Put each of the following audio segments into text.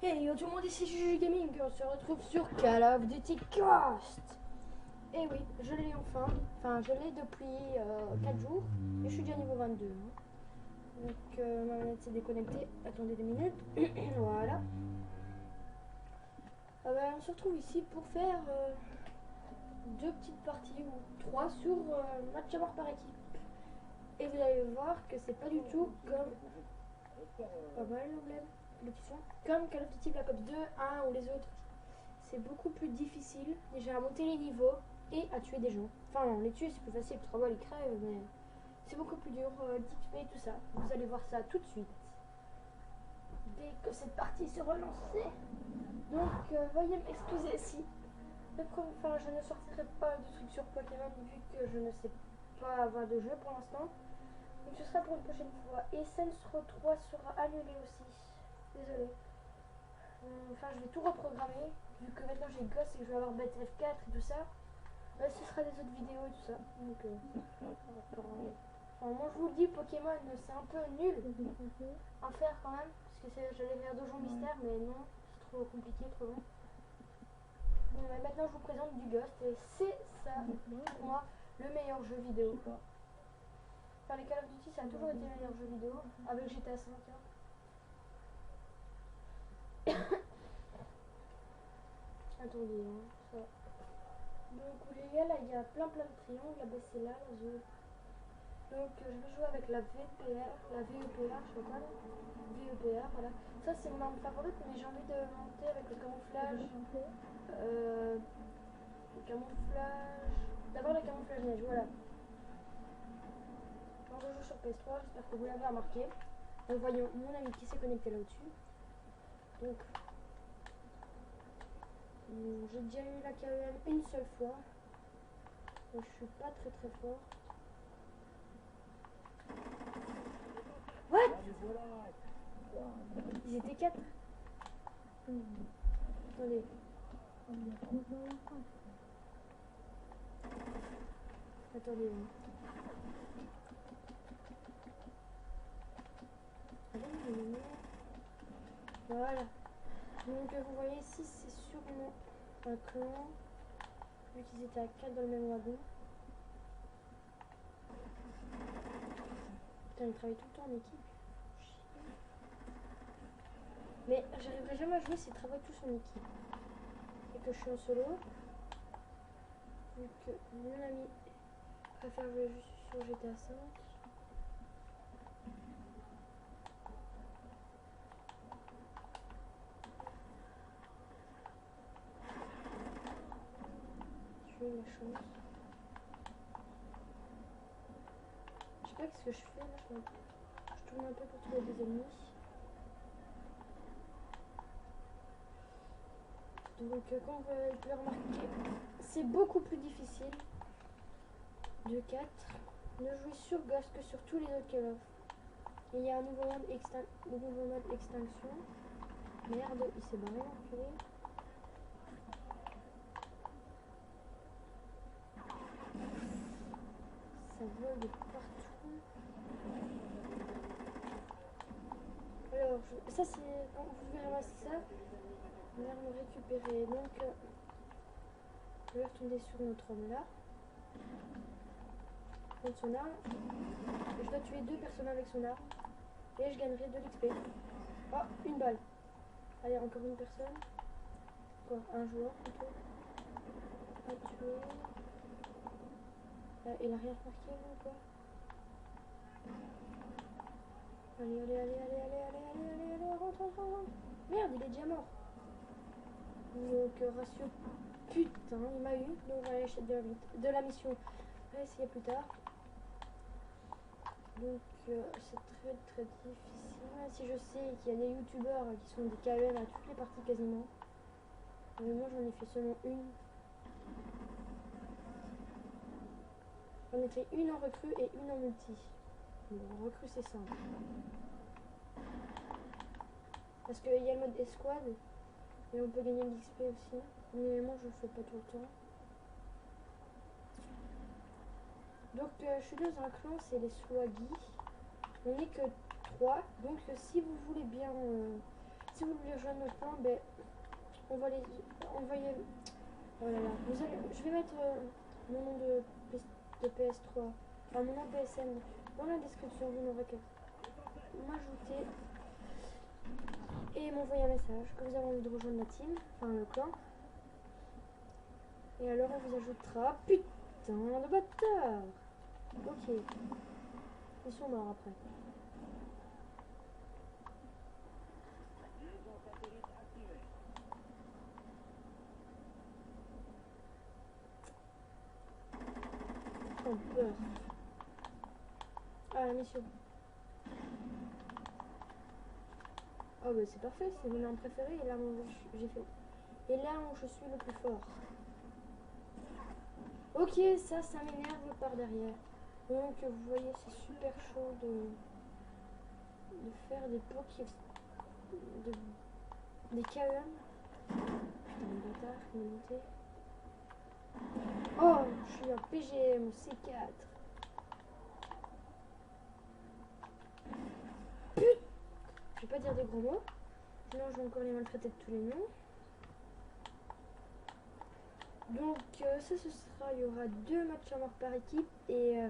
Hey yo tout le monde, ici Juju Gaming, on se retrouve sur Call of Duty Ghost. Et oui, je l'ai enfin je l'ai depuis 4 jours et je suis déjà niveau 22. Hein. Donc ma manette s'est déconnectée, attendez 2 minutes, voilà. Ben, on se retrouve ici pour faire 2 petites parties ou 3 sur match à mort par équipe. Et vous allez voir que c'est pas du tout comme... Pas mal l'emblème, le petit son. Comme Call of Duty Black Ops 2, 1 ou les autres. C'est beaucoup plus difficile déjà à monter les niveaux et à tuer des gens. Enfin non, les tuer c'est plus facile, 3 balles ils crèvent, mais c'est beaucoup plus dur, d'XP et tout ça. Vous allez voir ça tout de suite. Dès que cette partie se relancer. Donc veuillez m'excuser si. Enfin, je ne sortirai pas de trucs sur Pokémon vu que je ne sais pas avoir de jeu pour l'instant. Donc ce sera pour une prochaine fois. Et Saints Row 3 sera annulé aussi. Désolé. Enfin, je vais tout reprogrammer. Vu que maintenant j'ai Ghost et que je vais avoir BTF 4 et tout ça. Là, ce sera des autres vidéos et tout ça. Donc, enfin, moi je vous le dis, Pokémon, c'est un peu nul à faire quand même. Parce que j'allais faire Donjon Mystère, mais non, c'est trop compliqué, trop long. Bon, mais maintenant je vous présente du Ghost et c'est ça, pour moi, le meilleur jeu vidéo. Enfin, les Call of Duty, ça a toujours été le meilleur jeu vidéo, avec GTA 5. Attendez, hein, ça. Donc, où les gars, là, il y a plein de triangles. Là, c'est là, la zone. Donc, je vais jouer avec la VPR, la VEPR, je sais pas là. VEPR, voilà. Ça, c'est mon arme favorite, mais j'ai envie de monter avec le camouflage. Le camouflage. D'abord, le camouflage neige, voilà. Quand je joue sur PS3, j'espère que vous l'avez remarqué. Donc, voyons mon ami qui s'est connecté là-dessus. Donc, j'ai déjà eu la KEM une seule fois. Donc, je suis pas très fort. What? Ils étaient 4. Attendez. Attendez. Voilà. Donc vous voyez ici c'est sûrement un clan. Vu qu'ils étaient à 4 dans le même wagon. Putain, ils travaillent tout le temps en équipe. Mais j'arriverai jamais à jouer s'ils travaillent tous en équipe. Et que je suis en solo. Donc mon ami préfère jouer juste sur GTA 5. J'ai eu la chance. Je sais pas ce que je fais là, je tourne un peu pour trouver des ennemis. Donc comme vous pouvez remarquer, c'est beaucoup plus difficile de 4 ne jouer sur Ghost que sur tous les autres Call of. Et il y a un nouveau mode, extinction. Merde, il s'est barré l'enculé. Ça vole de partout. Alors, ça c'est... Quand vous verrez ramasser ça, on va me récupérer. Donc, je vais retourner sur notre homme là. Prendre son arme. Je dois tuer 2 personnes avec son arme. Et je gagnerai de l'XP. Oh, une balle. Allez, encore une personne. Quoi, un joueur plutôt. À tuer. Il a rien marqué là ou quoi? Allez, rentre. Merde, il est déjà mort. Donc, ratio. Putain, il m'a eu. Donc, on va aller de la mission. On va essayer plus tard. Donc, c'est très difficile. Si je sais qu'il y a des youtubeurs qui sont des KEM à toutes les parties quasiment. Mais moi, j'en ai fait seulement une. J'en ai fait une en recrue et une en multi. Bon, en recrue, c'est simple. Parce qu'il y a le mode escouade. Et on peut gagner de l'XP aussi. Mais moi, je le fais pas tout le temps. Donc, je suis dans un clan, c'est les Swaggy. On n'est que 3. Donc, si vous voulez bien... si vous voulez rejoindre notre plan, ben, on va les... Oh là là. Je vais mettre mon nom de PS3, enfin mon nom PSN dans la description. Vous n'aurez qu'à m'ajouter et m'envoyer un message que vous avez envie de rejoindre la team, enfin le clan. Et alors on vous ajoutera. Putain de bâtard. Ok. Ils sont morts après. Oh peur. Ah la mission. Oh bah c'est parfait, c'est mon arme préférée et là où j'ai fait. Et là où je suis le plus fort. Ok, ça m'énerve par derrière. Donc vous voyez, c'est super chaud de faire des pots des KM. Putain, le bâtard, il est monté. Oh, je suis un PGM C4. Putain, je vais pas dire des gros mots. Sinon, je vais encore les maltraiter de tous les noms. Donc, ça, ce sera. Il y aura 2 matchs à mort par équipe. Et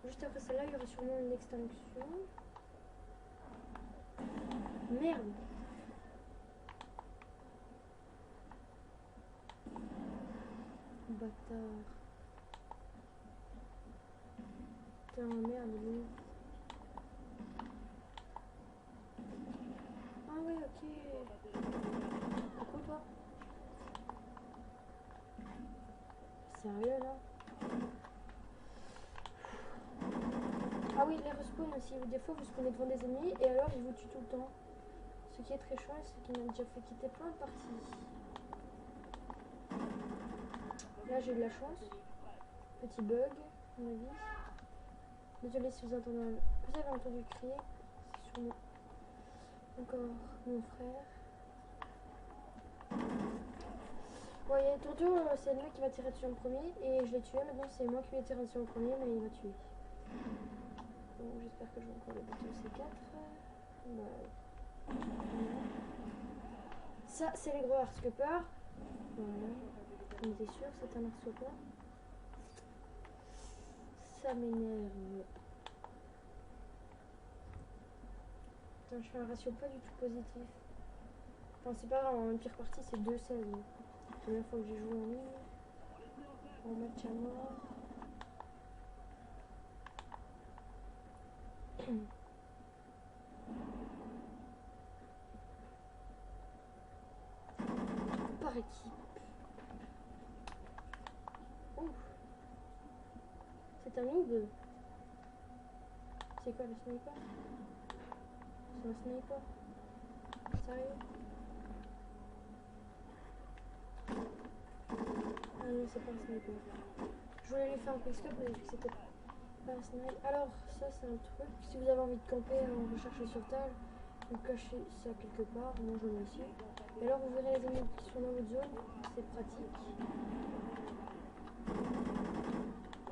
juste après celle-là, il y aura sûrement une extinction. Merde. Bâtard. Putain, merde, lui. Ah ouais, ok. Pourquoi pas? Sérieux, là? Ah oui, les respawns aussi. Des fois, vous spawnez devant des ennemis et alors ils vous tuent tout le temps. Ce qui est très chiant, c'est qu'il m'a déjà fait quitter plein de parties. Là, j'ai eu de la chance. Petit bug, à mon avis. Désolé si vous avez entendu crier. C'est sûrement encore mon frère. Vous voyez, tantôt, c'est le mec qui va tirer dessus en premier et je l'ai tué. Maintenant, c'est moi qui vais tirer dessus en premier, mais il m'a tué. Donc, j'espère que je vais encore le bouton C4. Voilà. Ça, c'est les gros hardskoppers. Voilà. On était sûr, c'est un hardskopper. Ça m'énerve. Putain, je fais un ratio pas du tout positif. Enfin, c'est pas grave, en pire partie, c'est 2-16. C'est la première fois que j'ai joué en ligne. En match à mort. Par équipe. Ouf. C'est un noob. C'est quoi le sniper? C'est un sniper. Sérieux? Ah non, c'est pas un sniper. Je voulais lui faire un quickscope, mais j'ai vu que c'était pas un sniper. Alors, ça c'est un truc. Si vous avez envie de camper en recherche de sauvetage, vous cachez ça quelque part. Moi j'en ai ici. Et alors vous verrez les ennemis qui sont dans votre zone. C'est pratique.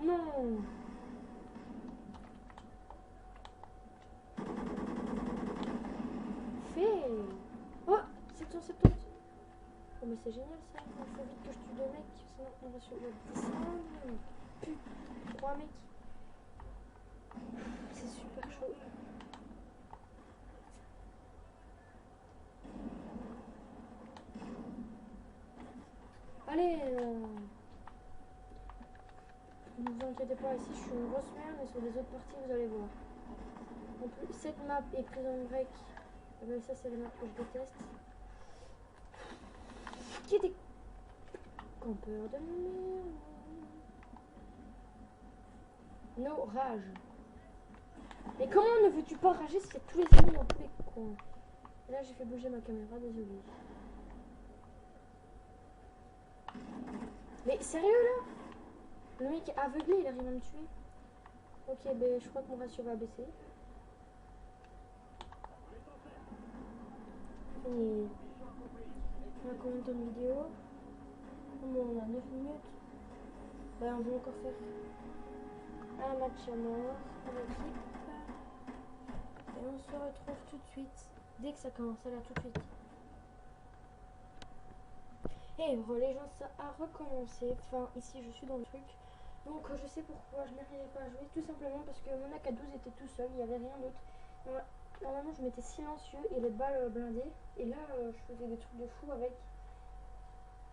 Non! Fait! Oh! 770! Oh mais c'est génial ça, il faut vite que je tue 2 mecs, sinon on va sur le descendre. Putain, 3 mecs. C'est super chaud. Allez, ne vous inquiétez pas, ici je suis une grosse merde, mais sur les autres parties vous allez voir. En plus, cette map est Prison Break. Ben, ça c'est la map que je déteste. Qui est des campeurs de merde. No rage. Mais comment ne veux-tu pas rager si c'est tous les ennemis dans tous les coins? Et là j'ai fait bouger ma caméra, désolé. Mais sérieux là? Le mec est aveuglé, il arrive à me tuer. Ok, ben je crois que mon ratio va baisser. Et on a combien de temps de vidéo? Bon, on a 9 minutes. Ben on va encore faire un match à mort en équipe. Et on se retrouve tout de suite. Dès que ça commence, à là tout de suite. Et bon, les gens, ça a recommencé. Enfin, ici, je suis dans le truc. Donc, je sais pourquoi je n'arrivais pas à jouer. Tout simplement parce que mon AK-12 était tout seul. Il n'y avait rien d'autre. Normalement, je mettais silencieux et les balles blindées. Et là, je faisais des trucs de fou avec.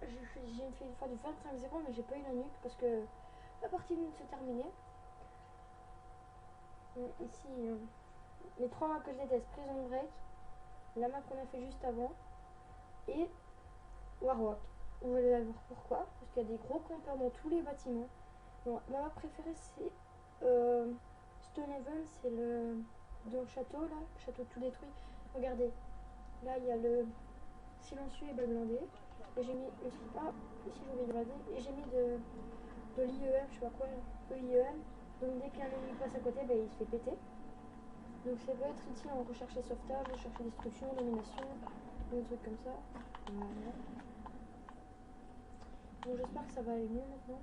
J'ai fait une fois de 25 secondes, mais j'ai pas eu la nuque parce que la partie vient de se terminer. Ici, les trois maps que je déteste, Prison Break, la map qu'on a fait juste avant et Warwalk. Vous allez voir pourquoi, parce qu'il y a des gros campeurs dans tous les bâtiments. Bon, ma map préférée c'est Stonehaven, c'est le dans le château là, le château tout détruit. Regardez, là il y a le silencieux et blindé. Et j'ai mis aussi, ici j'ai oublié de regarder, et j'ai mis de l'IEM, je sais pas quoi, EIEM. Donc dès qu'un ennemi passe à côté, ben, il se fait péter. Donc ça peut être utile en recherche et sauvetage, recherche et destruction, domination, des trucs comme ça. Voilà. Bon, j'espère que ça va aller mieux maintenant.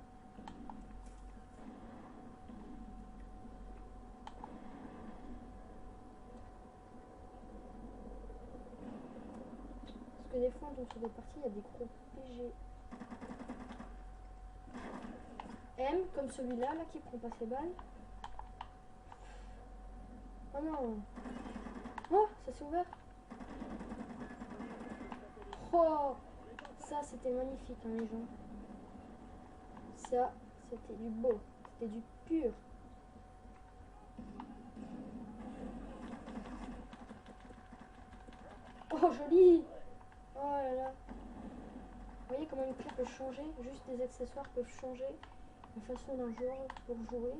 Parce que des fois, on tombe sur des parties, il y a des gros PG. M, comme celui-là, là, qui prend pas ses balles. Oh non. Oh, ça s'est ouvert. Oh, ça, c'était magnifique, hein, les gens. Ça, c'était du beau. C'était du pur. Oh, joli. Oh là là. Vous voyez comment une clé peut changer. Juste des accessoires peuvent changer la façon d'un joueur pour jouer.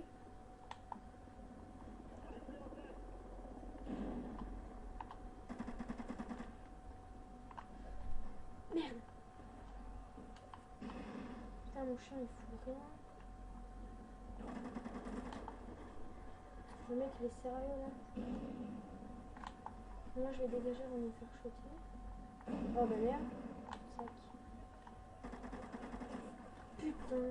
Merde. Putain, mon chien il fout rien. Le mec il est sérieux là. Moi je vais dégager avant de me faire shooter. Oh bah merde. Sac. Putain.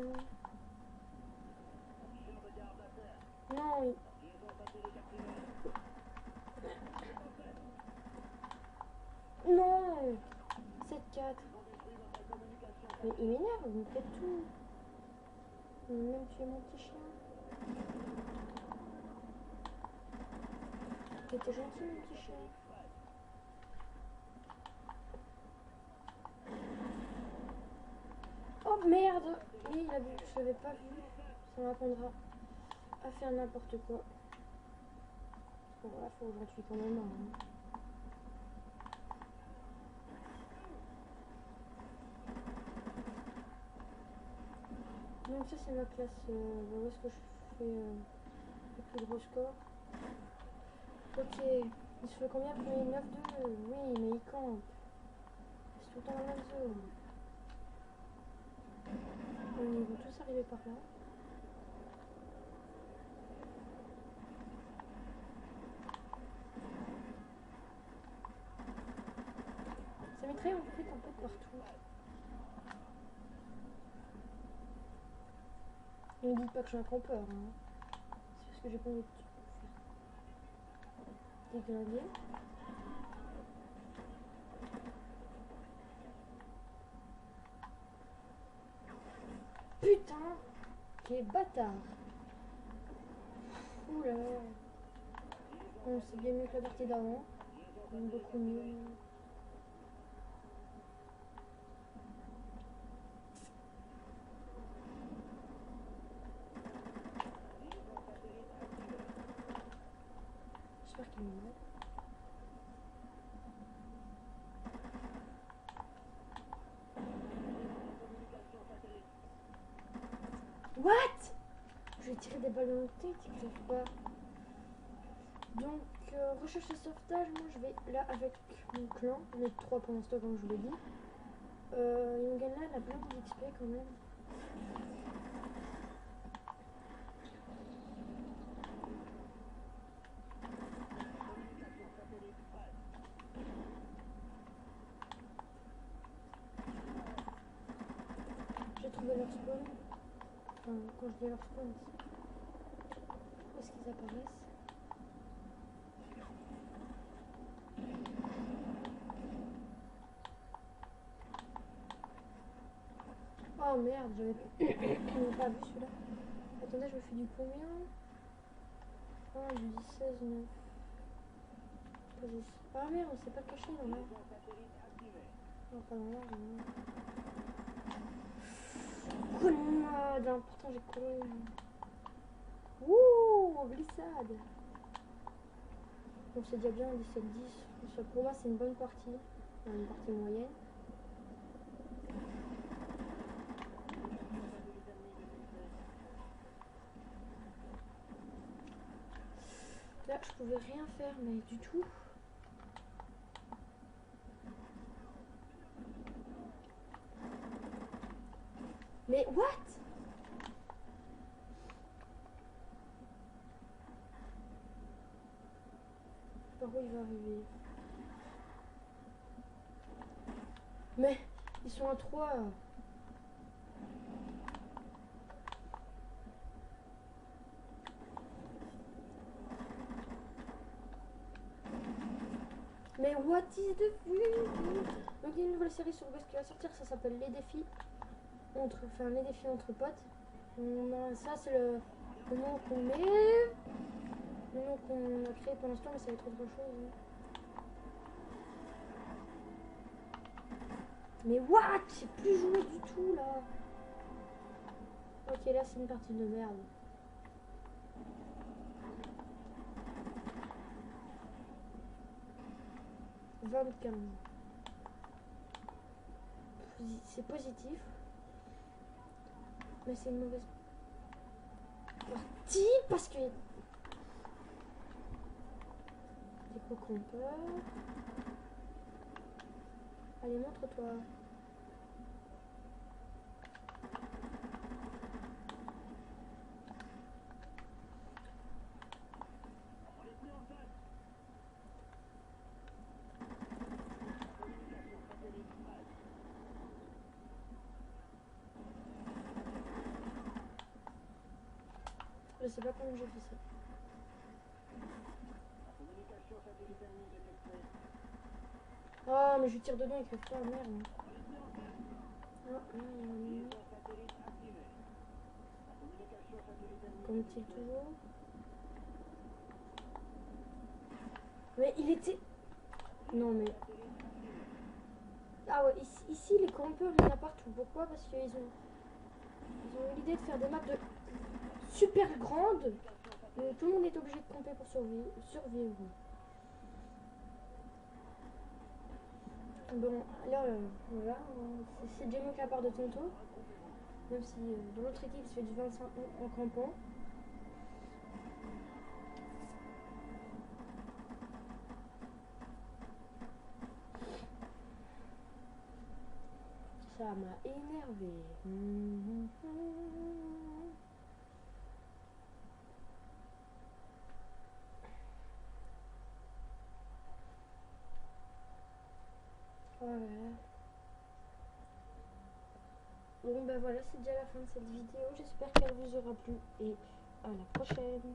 Non, il... Non. 7-4. Mais il m'énerve, il me fait tout. Il m'a même tué mon petit chien. T'étais gentil mon petit chien. Oh merde. Oui, il a vu, je l'avais pas vu. Ça m'apprendra à faire n'importe quoi. Bon voilà, faut que j'en tue quand même. Hein. Donc ça c'est ma classe, où est-ce que je fais le plus gros score. Ok, il se fait combien premier 9-2? Oui, mais il campe. C'est tout le temps la même zone. Ils vont tous arriver par là. Ça mitraille en fait un peu partout. Ne me dites pas que je suis un campeur. Hein. C'est parce que j'ai pas envie de faire déglinguer. Putain! Quel bâtard! Oula! Bon, c'est bien mieux que la partie d'avant. Beaucoup mieux. J'espère qu'il me met. What? Je vais tirer des balles dans le tête, ils savent pas. Donc, recherche et sauvetage, moi je vais là avec mon clan. On est 3 pour l'instant, comme je vous l'ai dit. Yongana, elle a plein d'XP quand même. J'ai trouvé leur spawn. Enfin, quand je dis leur spawn, où est-ce qu'ils apparaissent? Oh merde, j'avais pas vu celui-là. Attendez, je me fais du combien? Ah, du 16, 9. Ah merde, on s'est pas caché dans l'arbre. Non, pas dans l'arbre. Connard, pourtant j'ai couru. Ouh, glissade. Donc c'est déjà bien 17-10. Pour moi c'est une bonne partie. Une partie moyenne. Là je pouvais rien faire mais du tout. Mais what? Par où il va arriver? Mais ils sont à 3. Mais what is the fuck? Donc il y a une nouvelle série sur Ghost qui va sortir, ça s'appelle Les Défis les défis entre potes. Ça c'est le nom qu'on met, le nom qu'on a créé pour l'instant, mais ça va être autre chose. Mais what? J'ai plus joué du tout là. Ok, là c'est une partie de merde. C'est positif. Mais c'est une mauvaise partie parce que des co-compeurs. Allez, montre-toi. Je sais pas comment j'ai fait ça. Oh, mais je tire dedans, il crève pas, merde. Comme il toujours. Mais il était... Non mais... Ah ouais, ici les campeurs, il y en a partout. Pourquoi? Parce qu'ils ont eu l'idée de faire des maps de super grandes. Donc tout le monde est obligé de camper pour survivre. Bon, là, voilà. C'est Jamie qui a part de Tonto. Même si dans l'autre équipe, il se fait du 25 en campant. Ça m'a énervé. Voilà. Bon ben voilà, c'est déjà la fin de cette vidéo. J'espère qu'elle vous aura plu et à la prochaine.